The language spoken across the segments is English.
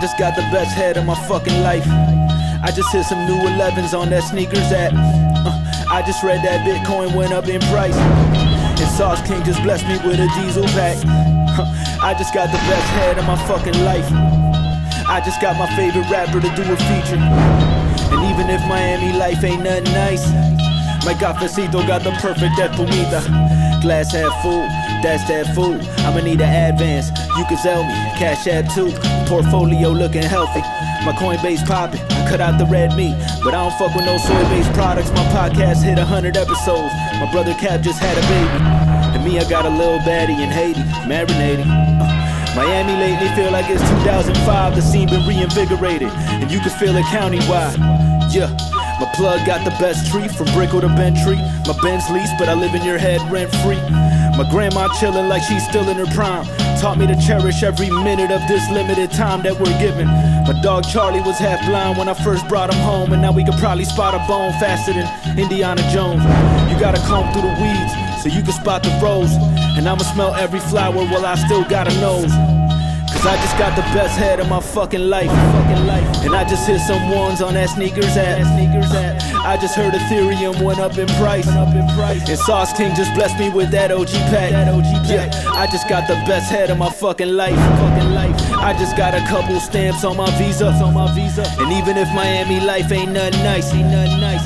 just got the best head of my fucking life. I just hit some new 11s on that sneakers app. I just read that Bitcoin went up in price. And Sauce King just blessed me with a diesel pack. I just got the best head of my fucking life. I just got my favorite rapper to do a feature. And even if Miami life ain't nothing nice, my cafecito got the perfect espumita. Glass half full, that's that food. I'ma need an advance, you can sell me, Cash App too. Portfolio looking healthy, my Coinbase popping. I cut out the red meat, but I don't fuck with no soy-based products. My podcast hit 100 episodes. My brother Cap just had a baby, and me, I got a little baddie in Haiti, marinating. Miami lately feel like it's 2005. The scene been reinvigorated, and you can feel it countywide. Yeah. My plug got the best tree, from Brickell to Bentry. My Benz lease, but I live in your head rent free. My grandma chillin' like she's still in her prime. Taught me to cherish every minute of this limited time that we're given. My dog Charlie was half blind when I first brought him home, and now we could probably spot a bone faster than Indiana Jones. You gotta comb through the weeds so you can spot the rose, and I'ma smell every flower while I still got a nose. Cause I just got the best head of my fucking life. And I just hit some ones on that sneakers app. I just heard Ethereum went up in price. And Sauce King just blessed me with that OG pack. Yeah, I just got the best head of my fucking life. I just got a couple stamps on my visa. And even if Miami life ain't nothing nice,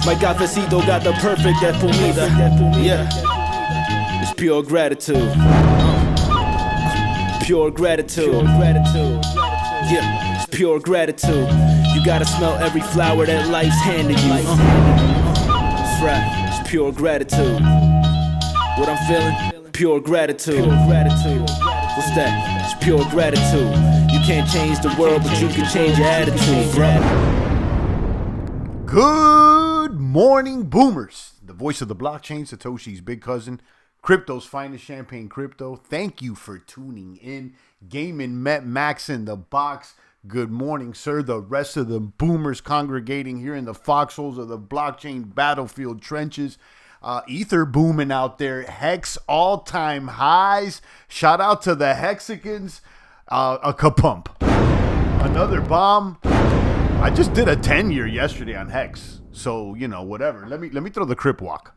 my cafecito got the perfect espumita. Yeah, it's pure gratitude. Pure gratitude. Yeah, it's pure gratitude. You gotta smell every flower that life's handed you. That's right, it's pure gratitude. What I'm feeling? Pure gratitude. What's that? It's pure gratitude. You can't change the world, but you can change your attitude, bro. Good morning, boomers. The voice of the blockchain, Satoshi's big cousin. Crypto's finest, Champagne Crypto. Thank you for tuning in. Gaming met Max in the box. Good morning, sir. The rest of the boomers congregating here in the foxholes of the blockchain battlefield trenches. Ether booming out there. Hex all-time highs. Shout out to the Hexicans. A kapump. Another bomb. I just did a 10-year yesterday on Hex. So, you know, whatever. Let me throw the crip walk.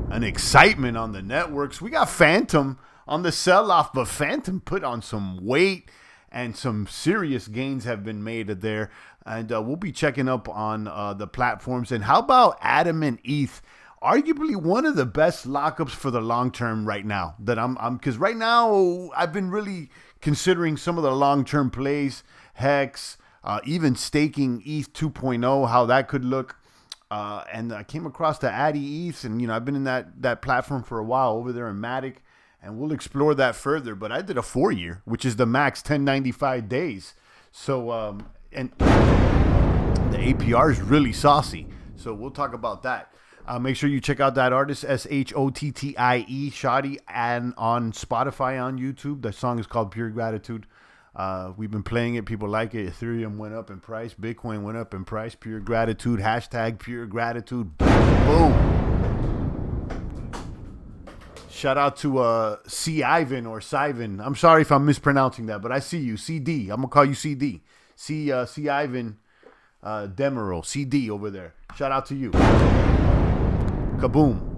An excitement on the networks. We got Fantom on the sell-off, but Fantom put on some weight and some serious gains have been made there. And we'll be checking up on the platforms. And how about Adamant ETH? Arguably one of the best lockups for the long term right now. That because right now I've been really considering some of the long-term plays, Hex, even staking ETH 2.0, how that could look. And I came across the Addy ETH, and, you know, I've been in that platform for a while over there in Matic, and we'll explore that further. But I did a 4-year, which is the max 1095 days. So, and the APR is really saucy. So we'll talk about that. Make sure you check out that artist, Shottie, Shottie, and on Spotify, on YouTube. The song is called Pure Gratitude. We've been playing it. People like it. Ethereum went up in price. Bitcoin went up in price. Pure gratitude. Hashtag pure gratitude. Boom. Shout out to C. Ivan or Sivan. I'm sorry if I'm mispronouncing that, but I see you. CD. I'm going to call you CD. C. Ivan Demerol. CD over there. Shout out to you. Kaboom.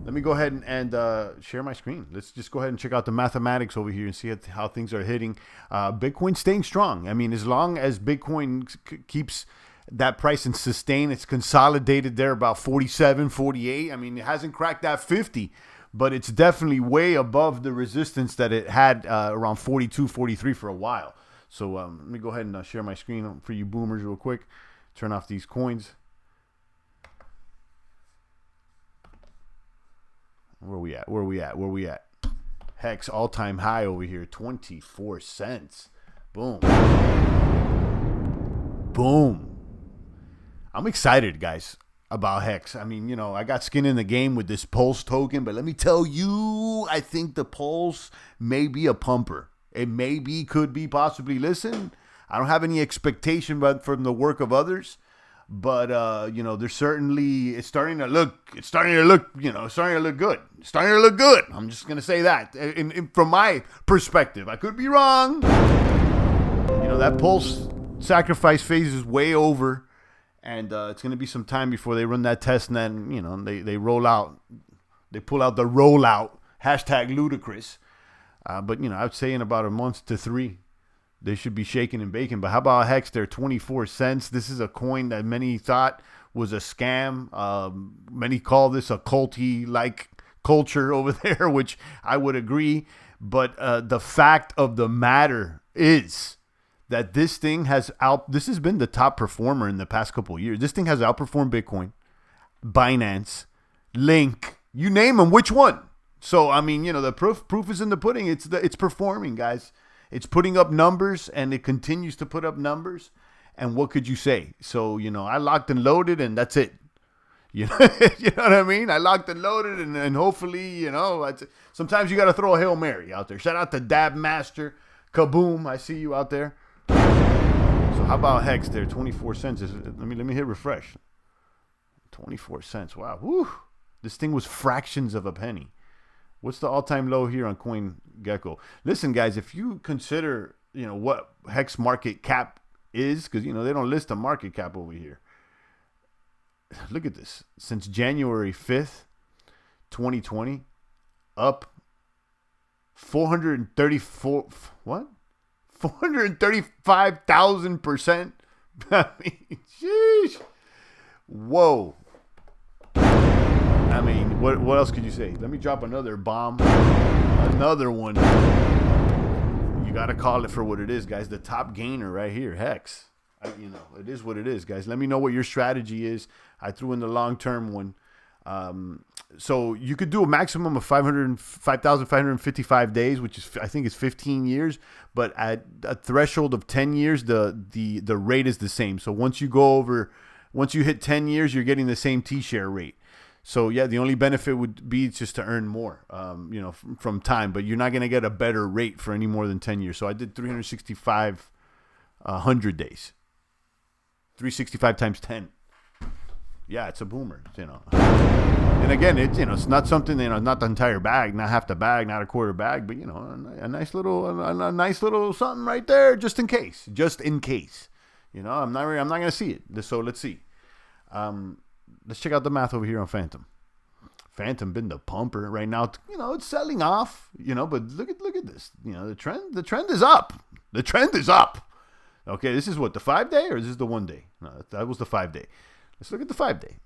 Let me go ahead and share my screen. Let's just go ahead and check out the mathematics over here and see how things are hitting. Bitcoin staying strong. I mean, as long as Bitcoin keeps that price and sustain, it's consolidated there about 47, 48. I mean, it hasn't cracked that 50, but it's definitely way above the resistance that it had around 42, 43 for a while. So let me go ahead and share my screen for you boomers real quick. Turn off these coins. Where we at? Hex all-time high over here, 24 cents. Boom. Boom. I'm excited, guys, about Hex. I mean, you know, I got skin in the game with this Pulse token, but let me tell you, I think the Pulse may be a pumper. It may be, could be, possibly. Listen, I don't have any expectation but from the work of others. But there's certainly it's starting to look good. It's starting to look good. I'm just gonna say that from my perspective. I could be wrong. That pulse sacrifice phase is way over, and it's gonna be some time before they run that test, and then they roll out, they pull out the rollout #ludicrous. But I would say in about a month to 3. They should be shaking and baking. But how about Hex? They're 24 cents. This is a coin that many thought was a scam. Many call this a culty-like culture over there, which I would agree. But the fact of the matter is that this has been the top performer in the past couple of years. This thing has outperformed Bitcoin, Binance, Link, you name them. Which one? So, the proof is in the pudding. It's performing, guys. It's putting up numbers, and it continues to put up numbers. And what could you say? So, I locked and loaded, and that's it. You know what I mean? I locked and loaded, and hopefully, sometimes you got to throw a Hail Mary out there. Shout out to Dab Master. Kaboom. I see you out there. So how about Hex there? 24 cents. Let me hit refresh. 24 cents. Wow. Woo. This thing was fractions of a penny. What's the all-time low here on CoinGecko? Listen, guys, if you consider, what Hex market cap is, because, they don't list a market cap over here. Look at this. Since January 5th, 2020, up 435,000%. Sheesh. Whoa. What else could you say? Let me drop another bomb. Another one. You got to call it for what it is, guys. The top gainer right here, Hex. It is what it is, guys. Let me know what your strategy is. I threw in the long-term one. So you could do a maximum of 5,555 days, which is, I think, is 15 years. But at a threshold of 10 years, the rate is the same. So once you hit 10 years, you're getting the same T-share rate. So, yeah, the only benefit would be just to earn more, from time. But you're not going to get a better rate for any more than 10 years. So I did 365 days. 365 times 10. Yeah, it's a boomer, And again, it's not something, not the entire bag, not half the bag, not a quarter bag. But, a nice little something right there just in case. Just in case. I'm not going to see it. So let's see. Let's check out the math over here on Fantom. Fantom been the pumper right now. It's selling off. But look at this. The trend is up. The trend is up. Okay, this is what, the 5-day, or is this the 1 day? No, that was the 5-day. Let's look at the 5-day.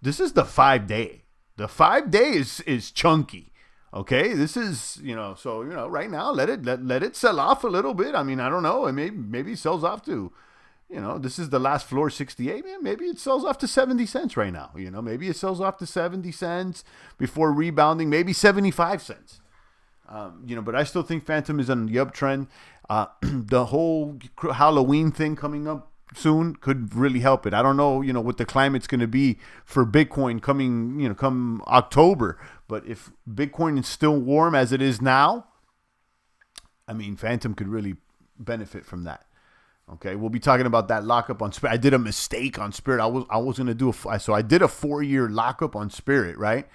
This is the 5-day. The 5-day is chunky. Okay, this is right now let it sell off a little bit. I don't know. Maybe it sells off to. This is the last floor, 68. Man, maybe it sells off to 70 cents right now. Maybe it sells off to 70 cents before rebounding, maybe 75 cents. But I still think Fantom is on the uptrend. The whole Halloween thing coming up soon could really help it. I don't know, what the climate's going to be for Bitcoin coming, come October. But if Bitcoin is still warm as it is now, Fantom could really benefit from that. Okay, we'll be talking about that lockup on Spirit. I did a mistake on Spirit. I was going to do so I did a 4-year lockup on Spirit, right?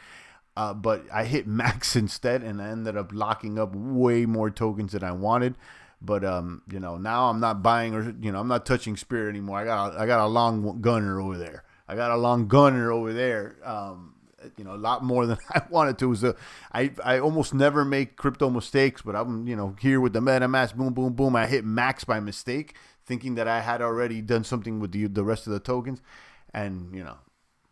But I hit max instead, and I ended up locking up way more tokens than I wanted. But now I'm not buying, or I'm not touching Spirit anymore. I got a long gunner over there. A lot more than I wanted to. So I almost never make crypto mistakes, but I'm here with the MetaMask, boom, boom, boom. I hit max by mistake, thinking that I had already done something with the rest of the tokens, and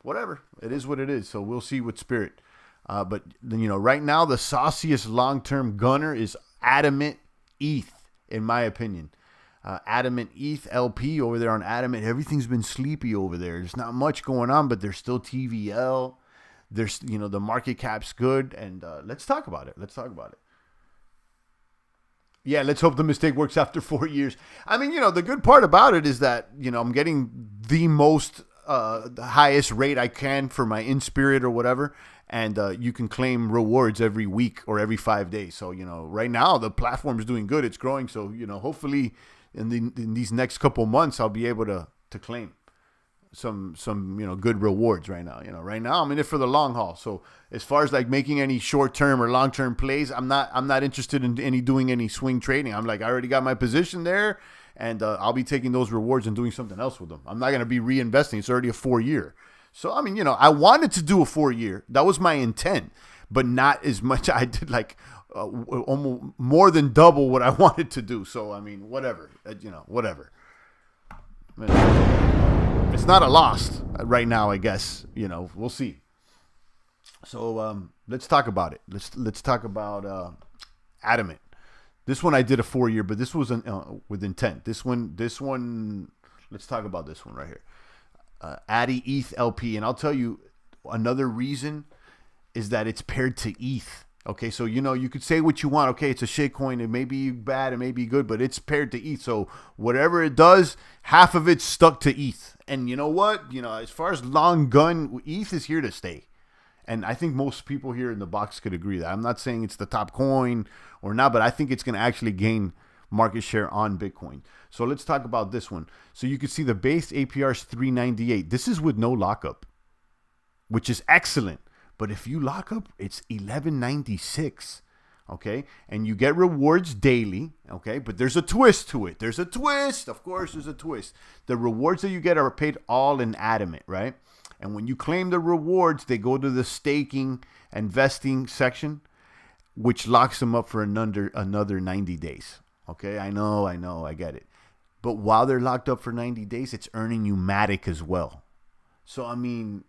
whatever. It is what it is. So we'll see with Spirit. But right now the sauciest long-term gunner is Adamant ETH, in my opinion. Adamant ETH LP over there on Adamant. Everything's been sleepy over there. There's not much going on, but there's still TVL. There's, the market cap's good, and let's talk about it. Yeah, let's hope the mistake works after 4 years. The good part about it is that, I'm getting the most, the highest rate I can for my in-spirit or whatever, and you can claim rewards every week or every 5 days. So, right now the platform is doing good. It's growing. So, hopefully in these next couple months, I'll be able to claim. good rewards right now. Right now I'm in it for the long haul. So as far as like making any short-term or long-term plays, I'm not interested in doing any swing trading. I'm like, I already got my position there, and I'll be taking those rewards and doing something else with them. I'm not going to be reinvesting. It's already a 4-year. So I mean, I wanted to do a 4-year. That was my intent, but not as much. I did like almost more than double what I wanted to do. So I mean, whatever. Whatever. It's not a loss right now, I guess. We'll see. So let's talk about it. Let's talk about Adamant. This one I did a 4-year, but this was with intent. This one. Let's talk about this one right here. Addy ETH LP, and I'll tell you another reason is that it's paired to ETH. Okay, so you could say what you want. Okay, it's a shitcoin. It may be bad, it may be good, but it's paired to ETH. So whatever it does, half of it's stuck to ETH. And you know what? As far as long gun, ETH is here to stay. And I think most people here in the box could agree that. I'm not saying it's the top coin or not, but I think it's going to actually gain market share on Bitcoin. So let's talk about this one. So you can see the base APR is 398. This is with no lockup, which is excellent. But if you lock up, it's 1196. Okay, and you get rewards daily. Okay, but there's a twist to it. There's a twist. Of course, there's a twist. The rewards that you get are paid all in Adamant, right? And when you claim the rewards, they go to the staking and vesting section, which locks them up for another 90 days. Okay, I know, I get it. But while they're locked up for 90 days, it's earning you Matic as well. So, I mean,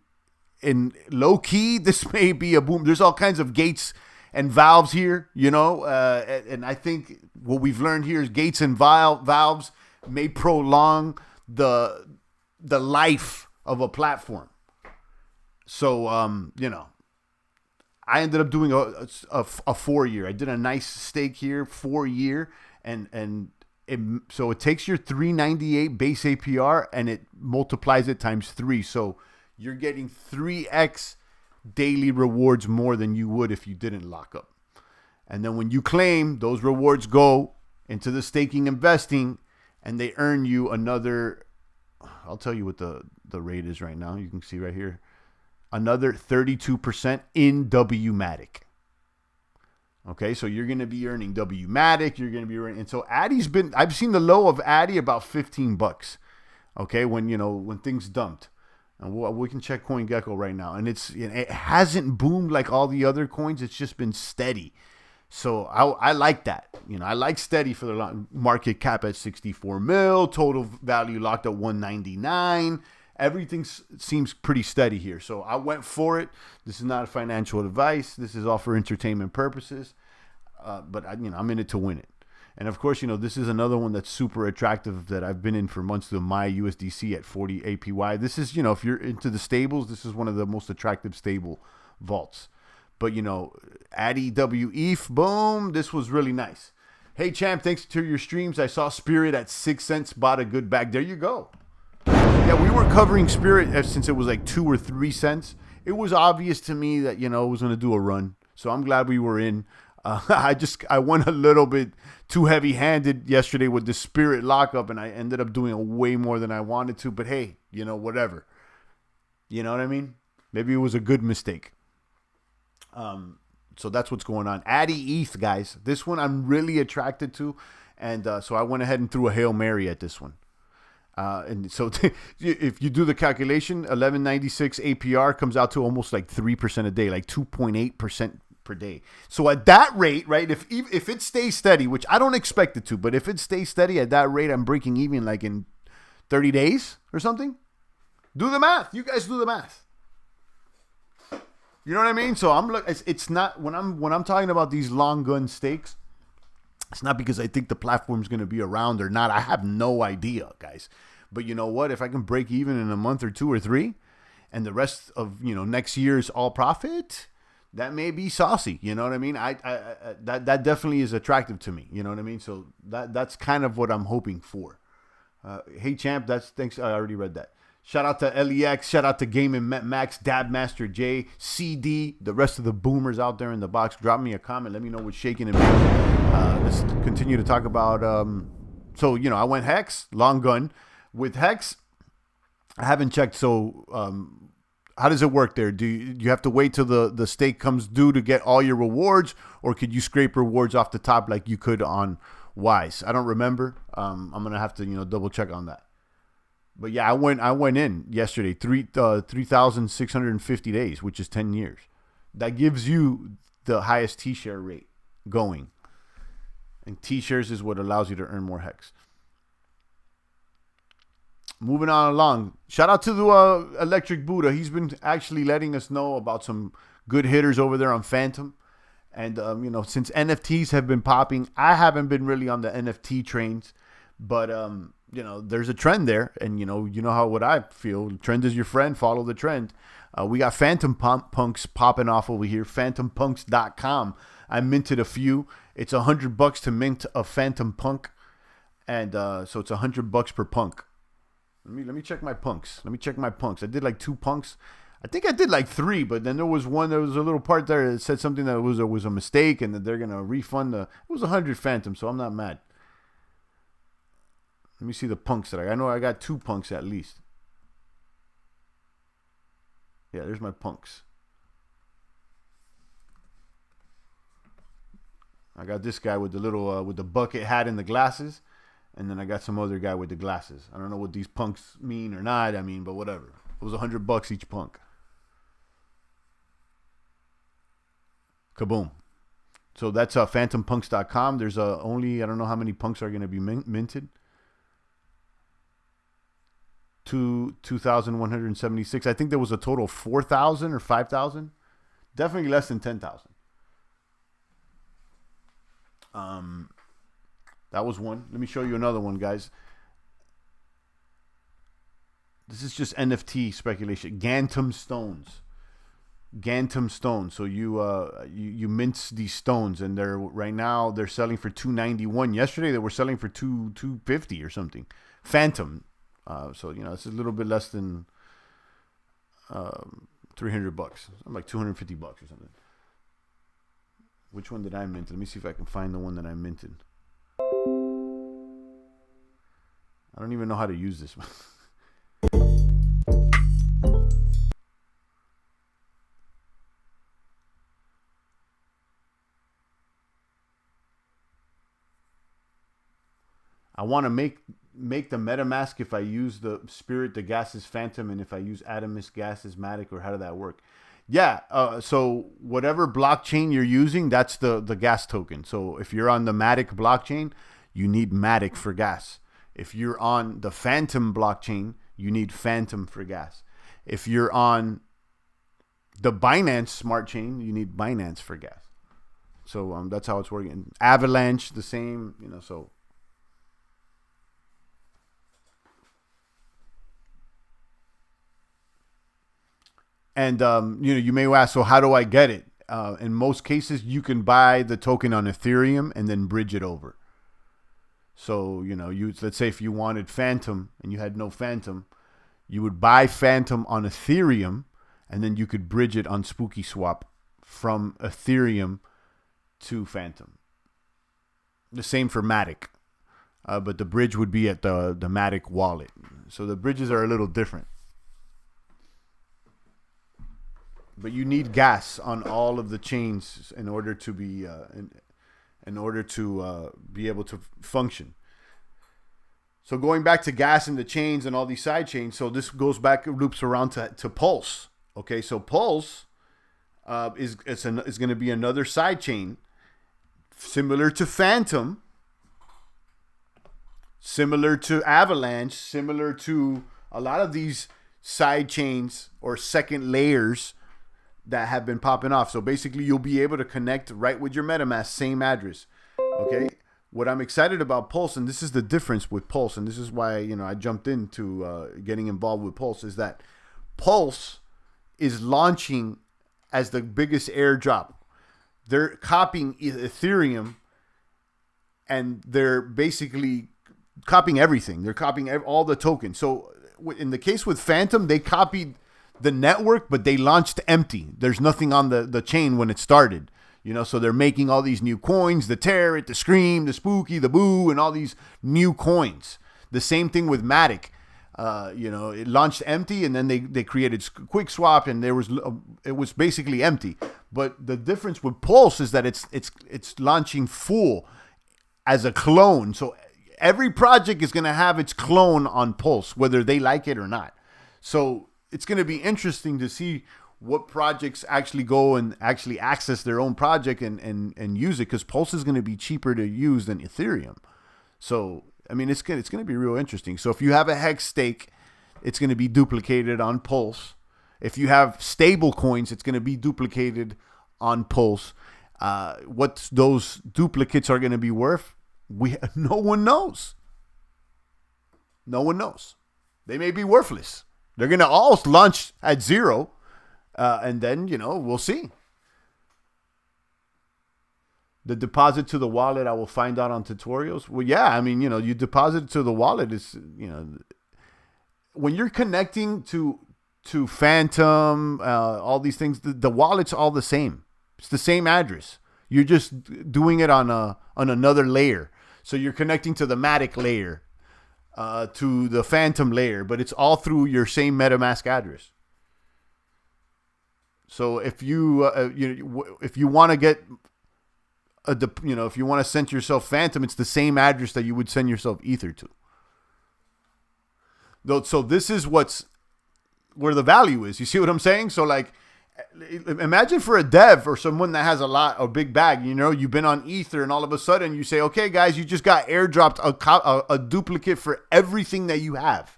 in low key, this may be a boom. There's all kinds of gates and valves here, and I think what we've learned here is gates and valves may prolong the life of a platform. So, I ended up doing a 4-year. I did a nice stake here, 4-year, so it takes your 398 base APR and it multiplies it times 3. So you're getting 3x daily rewards more than you would if you didn't lock up. And then when you claim, those rewards go into the staking investing and they earn you another, I'll tell you what the rate is right now. You can see right here, another 32% in WMatic. Okay, so you're going to be earning WMatic. You're going to be earning, and so Addy's been. I've seen the low of Addy about $15. Okay, when things dumped, and we can check CoinGecko right now, and it hasn't boomed like all the other coins. It's just been steady. So I like that. I like steady for the market cap at 64 mil, total value locked at 199. Everything seems pretty steady here. So I went for it. This is not a financial advice. This is all for entertainment purposes. But I'm in it to win it. And of course, this is another one that's super attractive that I've been in for months, the My USDC at 40 APY. This is, if you're into the stables, this is one of the most attractive stable vaults. But, Addy WETH, boom, this was really nice. Hey, champ, thanks to your streams. I saw Spirit at 6 cents, bought a good bag. There you go. Yeah, we were covering Spirit since it was like 2 or 3 cents. It was obvious to me that, it was going to do a run. So I'm glad we were in. I went a little bit too heavy-handed yesterday with the Spirit lockup, and I ended up doing way more than I wanted to. But hey, whatever. You know what I mean? Maybe it was a good mistake. So that's what's going on. Addy ETH, guys. This one I'm really attracted to. And so I went ahead and threw a Hail Mary at this one. And so if you do the calculation, 1196 APR comes out to almost like 3% a day, like 2.8% per day. So at that rate, right, if it stays steady, which I don't expect it to, but if it stays steady at that rate, I'm breaking even like in 30 days or something. Do the math. You guys do the math. You know what I mean? So it's not when I'm talking about these long gun stakes, it's not because I think the platform's going to be around or not. I have no idea, guys. But you know what? If I can break even in a month or 2 or 3 and the rest of, next year's all profit, that may be saucy. You know what I mean? That definitely is attractive to me. You know what I mean? So that's kind of what I'm hoping for. Hey, champ, thanks. I already read that. Shout out to LEX. Shout out to Gaming Max, Dab Master J, CD, the rest of the boomers out there in the box. Drop me a comment. Let me know what's shaking and moving. Let's continue to talk about. So, I went Hex, long gun. With Hex, I haven't checked. So, how does it work there? Do you have to wait till the stake comes due to get all your rewards, or could you scrape rewards off the top like you could on Wise? I don't remember. I'm gonna have to double check on that. But yeah, I went in yesterday, 3,650 days, which is 10 years. That gives you the highest T-share rate going. And T-shares is what allows you to earn more hex. Moving on along. Shout out to the Electric Buddha. He's been actually letting us know about some good hitters over there on Fantom. And, since NFTs have been popping, I haven't been really on the NFT trains. But, there's a trend there. And, what I feel. Trend is your friend. Follow the trend. We got Fantom punks popping off over here. Fantompunks.com. I minted a few. It's $100 to mint a Fantom punk. And so it's $100 per punk. Let me check my punks. I did like 2 punks. I think I did like 3, but then there was a little part there that said something that was a mistake and that they're going to refund it was 100 Fantom, so I'm not mad. Let me see the punks that I know I got 2 punks at least. Yeah, there's my punks. I got this guy with the little with the bucket hat and the glasses. And then I got some other guy with the glasses. I don't know what these punks mean or not. But whatever. It was $100 each punk. Kaboom. So that's fantompunks.com. There's only, I don't know how many punks are going to be minted. 2,176. I think there was a total of 4,000 or 5,000. Definitely less than 10,000. That was one. Let me show you another one, guys. This is just NFT speculation. Gantom stones. So you mint these stones, and right now they're selling for $291. Yesterday they were selling for $250 or something. Fantom. So it's a little bit less than $300. I'm like $250 or something. Which one did I mint? Let me see if I can find the one that I minted. I don't even know how to use this one. I want to make the MetaMask if I use the Spirit, the gas is Fantom, and if I use Adamant, gas is Matic, or how did that work? Yeah, so whatever blockchain you're using, that's the gas token. So if you're on the Matic blockchain, you need Matic for gas. If you're on the Fantom blockchain, you need Fantom for gas. If you're on the Binance smart chain, you need Binance for gas. So that's how it's working. Avalanche, the same, so. And, you may ask, so how do I get it? In most cases, you can buy the token on Ethereum and then bridge it over. So, let's say if you wanted Fantom and you had no Fantom, you would buy Fantom on Ethereum and then you could bridge it on Spooky Swap from Ethereum to Fantom. The same for Matic. But the bridge would be at the Matic wallet. So the bridges are a little different. But you need gas on all of the chains in order to be be able to function. So going back to gas and the chains and all these side chains, so this goes back, loops around to Pulse. Okay, so Pulse is going to be another side chain similar to Fantom, similar to Avalanche, similar to a lot of these side chains or second layers that have been popping off. So basically you'll be able to connect right with your MetaMask, same address. Okay. What I'm excited about Pulse, and this is the difference with Pulse, and this is why, I jumped into getting involved with Pulse, is that Pulse is launching as the biggest airdrop. They're copying Ethereum and they're basically copying everything. They're copying all the tokens. So in the case with Fantom, they copied the network, but they launched empty. There's nothing on the chain when it started, so they're making all these new coins, the Tear It, the Scream, the Spooky, the Boo, and all these new coins. The same thing with Matic. It launched empty, and then they created quick swap, and it was basically empty. But the difference with Pulse is that it's launching full as a clone. So every project is going to have its clone on Pulse, whether they like it or not. So it's going to be interesting to see what projects actually go and actually access their own project and use it, because Pulse is going to be cheaper to use than Ethereum. So, I mean, it's going to be real interesting. So if you have a Hex stake, it's going to be duplicated on Pulse. If you have stable coins, it's going to be duplicated on Pulse. What those duplicates are going to be worth, no one knows. No one knows. They may be worthless. They're going to all launch at 0. And then, we'll see. The deposit to the wallet, I will find out on tutorials. Well, yeah, I mean, you deposit to the wallet is, when you're connecting to Fantom, all these things, the wallet's all the same. It's the same address. You're just doing it on another layer. So you're connecting to the Matic layer, to the Fantom layer, but it's all through your same MetaMask address. So if you want to get if you want to send yourself Fantom, it's the same address that you would send yourself Ether to. So this is where the value is. You see what I'm saying? So like, imagine for a dev or someone that has a big bag, you've been on Ether, and all of a sudden you say, okay, guys, you just got airdropped a duplicate for everything that you have.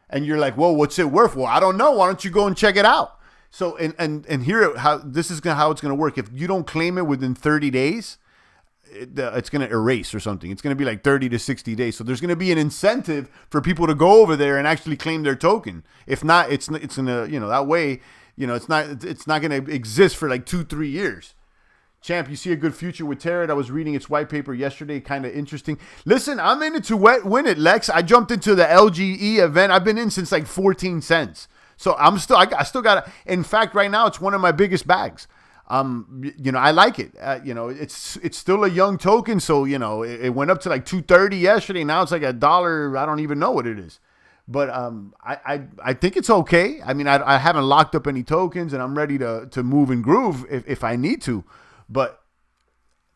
And you're like, whoa, what's it worth? Well, I don't know. Why don't you go and check it out? So, and here, this is how it's going to work. If you don't claim it within 30 days, it's going to erase or something. It's going to be like 30 to 60 days. So there's going to be an incentive for people to go over there and actually claim their token. If not, it's in a, that way, it's not going to exist for like 2-3 years. Champ, you see a good future with Terra. I was reading its white paper yesterday. Kind of interesting. Listen, I'm in it to win it, Lex. I jumped into the LGE event. I've been in since like 14 cents. So I still got it. In fact, right now, it's one of my biggest bags. I like it. It's still a young token. So, it went up to like 230 yesterday. Now it's like $1. I don't even know what it is. But I think it's okay. I mean, I haven't locked up any tokens, and I'm ready to move and groove if I need to. But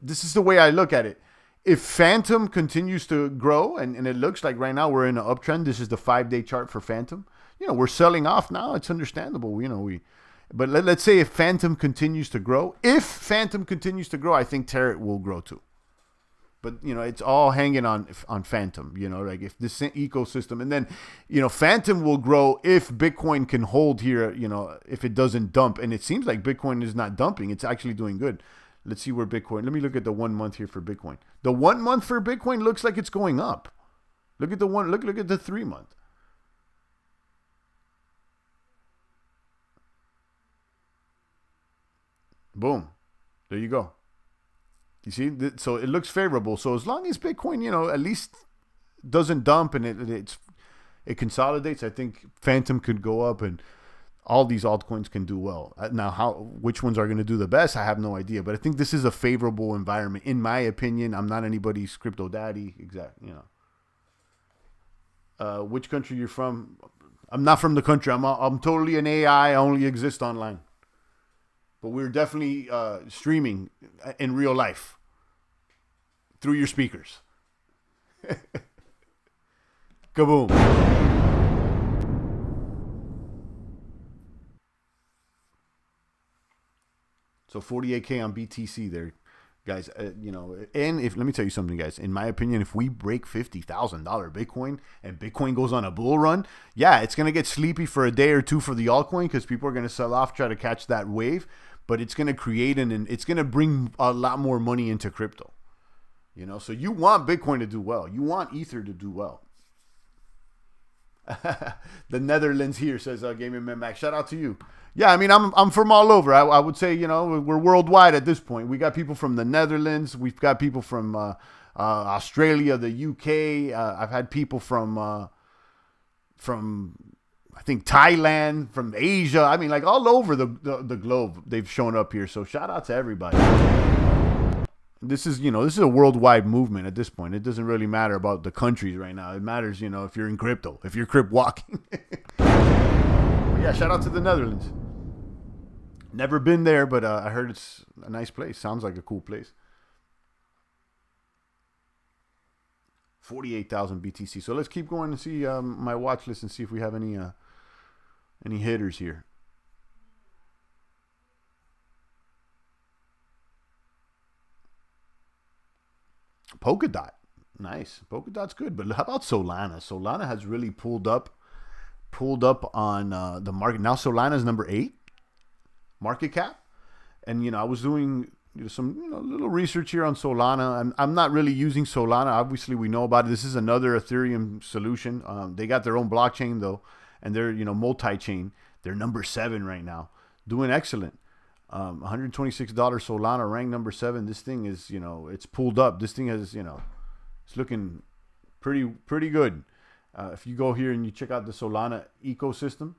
this is the way I look at it. If Fantom continues to grow, and it looks like right now we're in an uptrend. This is the 5-day chart for Fantom. We're selling off now. It's understandable. But let's say if Fantom continues to grow, I think Terra will grow too. But it's all hanging on Fantom. Like if this ecosystem, and then Fantom will grow if Bitcoin can hold here. If it doesn't dump, and it seems like Bitcoin is not dumping. It's actually doing good. Let's see where Bitcoin. Let me look at the 1 month here for Bitcoin. The 1 month for Bitcoin looks like it's going up. Look at the one. Look at the 3 month. Boom. There you go. You see? So it looks favorable. So as long as Bitcoin, at least doesn't dump and it consolidates, I think Fantom could go up and all these altcoins can do well. Now, which ones are going to do the best, I have no idea. But I think this is a favorable environment, in my opinion. I'm not anybody's crypto daddy. Exactly. Which country you're from? I'm not from the country. I'm totally an AI. I only exist online. But we're definitely streaming in real life through your speakers. Kaboom. So 48K on BTC there, guys. And let me tell you something, guys. In my opinion, if we break $50,000 Bitcoin and Bitcoin goes on a bull run, yeah, it's going to get sleepy for a day or two for the altcoin because people are going to sell off, try to catch that wave. But it's going to create it's going to bring a lot more money into crypto. So you want Bitcoin to do well. You want Ether to do well. The Netherlands here says, Gaming Man Max. Shout out to you. Yeah, I mean, I'm from all over. I would say, we're worldwide at this point. We got people from the Netherlands. We've got people from Australia, the UK. I've had people from I think Thailand, from Asia. I mean, like all over the globe, they've shown up here. So shout out to everybody. This is, this is a worldwide movement at this point. It doesn't really matter about the countries right now. It matters, if you're in crypto, if you're crypt walking. Yeah, shout out to the Netherlands. Never been there, but I heard it's a nice place. Sounds like a cool place. 48,000 BTC. So let's keep going and see my watch list and see if we have any hitters here. Polkadot. Nice. Polkadot's good. But how about Solana? Solana has really pulled up on the market. Now Solana is number 8 market cap. And, I was doing some little research here on Solana. I'm not really using Solana. Obviously, we know about it. This is another Ethereum solution. They got their own blockchain, though. And they're, multi-chain. They're number 7 right now. Doing excellent. $126 Solana, ranked number 7. This thing is, it's pulled up. This thing has, it's looking pretty good. If you go here and you check out the Solana ecosystem,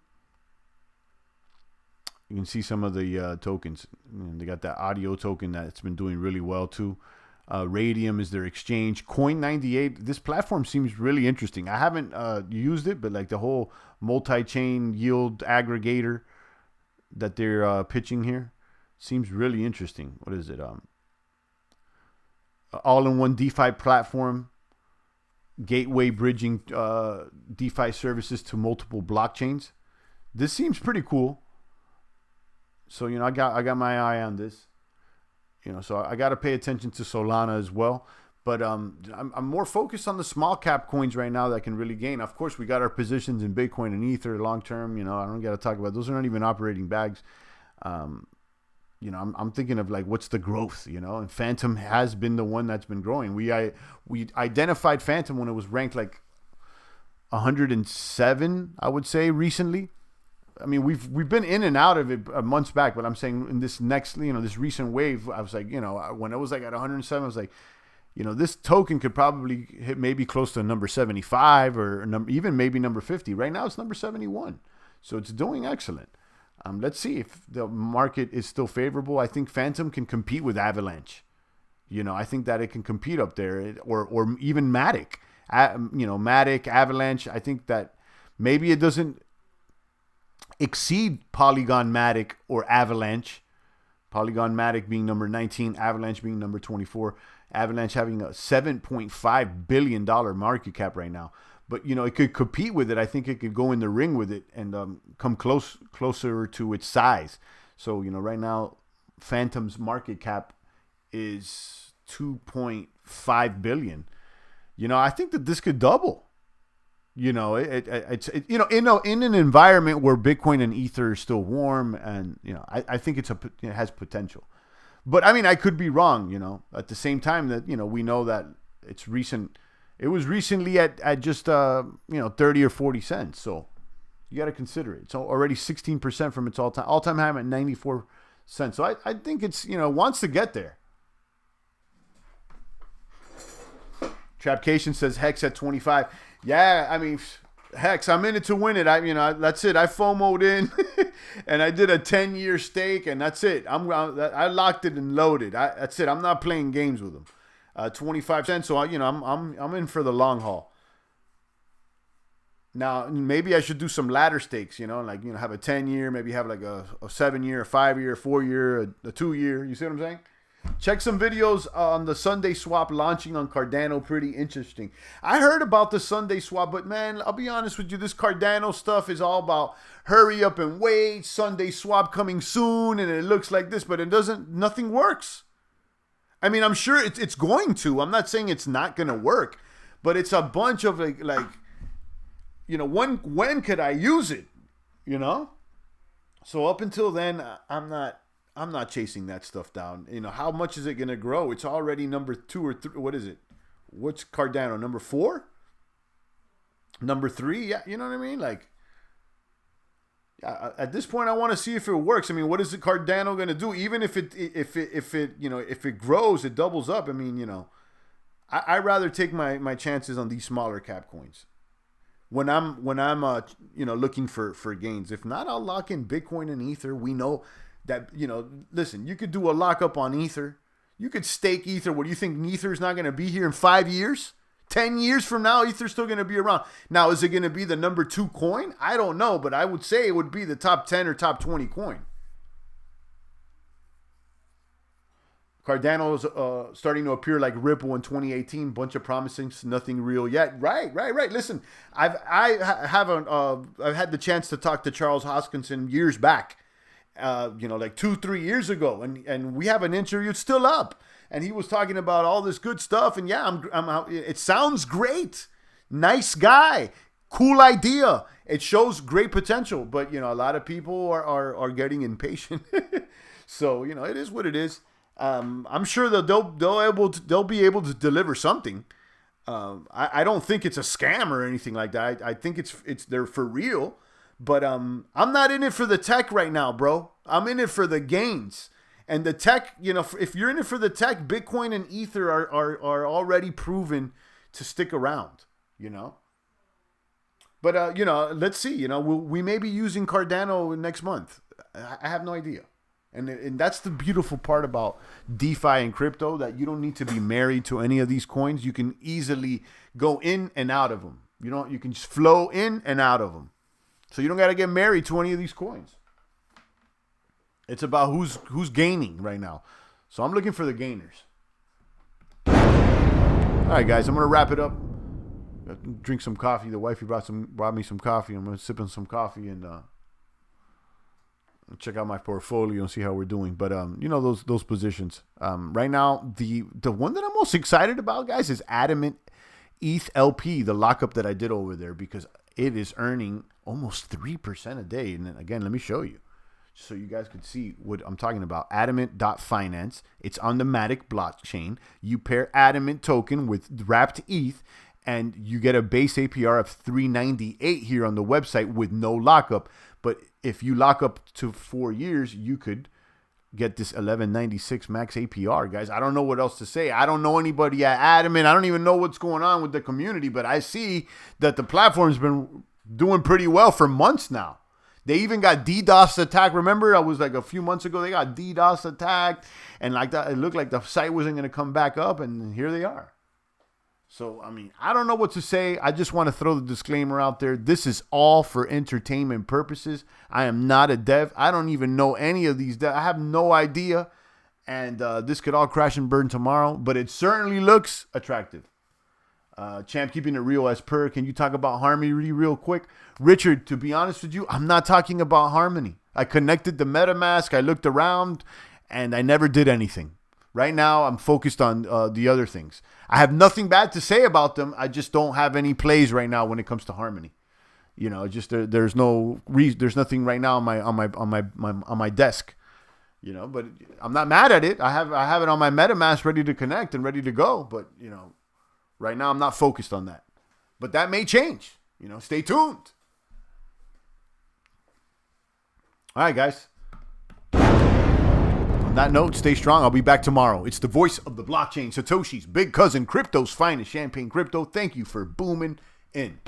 you can see some of the tokens. They got that audio token that's been doing really well too. Radium is their exchange. Coin98. This platform seems really interesting. I haven't used it, but like the whole multi-chain yield aggregator that they're pitching here seems really interesting. What is it? All-in-one DeFi platform, gateway bridging DeFi services to multiple blockchains. This seems pretty cool. So I got my eye on this. So I got to pay attention to Solana as well. But I'm more focused on the small cap coins right now that can really gain. Of course, we got our positions in Bitcoin and Ether long term. I don't got to talk about those. Are not even operating bags. I'm thinking of like what's the growth. And Fantom has been the one that's been growing. We identified Fantom when it was ranked like 107, I would say, recently. I mean, we've been in and out of it months back, but I'm saying in this next, this recent wave, I was like, when it was like at 107, I was like, this token could probably hit maybe close to number 75 or even maybe number 50. Right now, it's number 71, so it's doing excellent. Let's see if the market is still favorable. I think Fantom can compete with Avalanche. I think that it can compete up there, or even Matic. Matic, Avalanche. I think that maybe it doesn't exceed Polygon Matic or Avalanche. Polygon Matic being number 19, Avalanche being number 24. Avalanche having a $7.5 billion market cap right now. But, it could compete with it. I think it could go in the ring with it and come closer to its size. So, right now, Fantom's market cap is $2.5 billion. I think that this could double. It's in an environment where Bitcoin and Ether are still warm, and I think it has potential. But I mean, I could be wrong. At the same time that we know that it's recent. It was recently at just 30 or 40 cents. So you got to consider it. It's already 16% from its all-time high at 94 cents. So I think it's wants to get there. Trapcation says Hex at 25. Yeah, I mean, Hex, I'm in it to win it. That's it. I FOMO'd in, and I did a 10-year stake, and that's it. I locked it and loaded. That's it. I'm not playing games with them. 25 cents. So I'm in for the long haul. Now maybe I should do some ladder stakes. Have a 10-year, maybe have like a 7-year, a 5-year, a 4-year, a 2-year. You see what I'm saying? Check some videos on the Sunday swap launching on Cardano. Pretty interesting. I heard about the Sunday swap, but man, I'll be honest with you. This Cardano stuff is all about hurry up and wait. Sunday swap coming soon, and it looks like this, but it doesn't. Nothing works. I mean, I'm sure it's going to. I'm not saying it's not going to work, but it's a bunch of like when could I use it? So up until then, I'm not chasing that stuff down. How much is it going to grow? It's already number 2 or 3. What is it? What's Cardano? Number 4? Number 3? Yeah, you know what I mean? Like, at this point, I want to see if it works. I mean, what is the Cardano going to do? Even if it grows, it doubles up. I mean, I'd rather take my chances on these smaller cap coins when I'm looking for gains. If not, I'll lock in Bitcoin and Ether. We know that, listen, you could do a lockup on Ether. You could stake Ether. What do you think? Ether's not going to be here in 5 years? 10 years from now, Ether's still going to be around. Now, is it going to be the number 2 coin? I don't know, but I would say it would be the top 10 or top 20 coin. Cardano's starting to appear like Ripple in 2018. Bunch of promising, nothing real yet. Right. Listen, I've had the chance to talk to Charles Hoskinson years back. Like 2-3 years ago, and we have an interview. It's still up, and he was talking about all this good stuff. And yeah, it sounds great. Nice guy, cool idea. It shows great potential, but a lot of people are getting impatient. So it is what it is. I'm sure that they'll be able to deliver something. I don't think it's a scam or anything like that. I think it's they're for real. But I'm not in it for the tech right now, bro. I'm in it for the gains. And the tech, if you're in it for the tech, Bitcoin and Ether are already proven to stick around, But, let's see. We may be using Cardano next month. I have no idea. And that's the beautiful part about DeFi and crypto, that you don't need to be married to any of these coins. You can easily go in and out of them. You can just flow in and out of them. So you don't got to get married to any of these coins. It's about who's gaining right now. So I'm looking for the gainers. All right, guys, I'm going to wrap it up. Drink some coffee. The wifey brought me some coffee. I'm going to sip on some coffee and check out my portfolio and see how we're doing. But those positions. Right now, the one that I'm most excited about, guys, is Adamant ETH LP, the lockup that I did over there, because it is earning almost 3% a day. And then again, let me show you so you guys can see what I'm talking about. Adamant.finance. It's on the Matic blockchain. You pair Adamant token with wrapped ETH, and you get a base APR of 398 here on the website with no lockup. But if you lock up to 4 years, you could get this 1196 max APR, guys. I don't know what else to say. I don't know anybody at Adamant. I don't even know what's going on with the community, but I see that the platform's been doing pretty well for months now. They even got DDoS attacked. Remember, I was like a few months ago, they got DDoS attacked, and like that, it looked like the site wasn't going to come back up, and here they are. So, I don't know what to say. I just want to throw the disclaimer out there. This is all for entertainment purposes. I am not a dev. I don't even know any of these devs. I have no idea. And this could all crash and burn tomorrow, but it certainly looks attractive. Champ, keeping it real as per. Can you talk about Harmony real quick? Richard, to be honest with you, I'm not talking about Harmony. I connected the MetaMask. I looked around, and I never did anything. Right now, I'm focused on the other things. I have nothing bad to say about them. I just don't have any plays right now when it comes to Harmony. Just there's no reason. There's nothing right now on my desk. But I'm not mad at it. I have it on my MetaMask ready to connect and ready to go. But right now I'm not focused on that. But that may change. Stay tuned. All right, guys. On that note, stay strong. I'll be back tomorrow. It's the voice of the blockchain, Satoshi's big cousin, crypto's finest, Champagne Crypto. Thank you for booming in.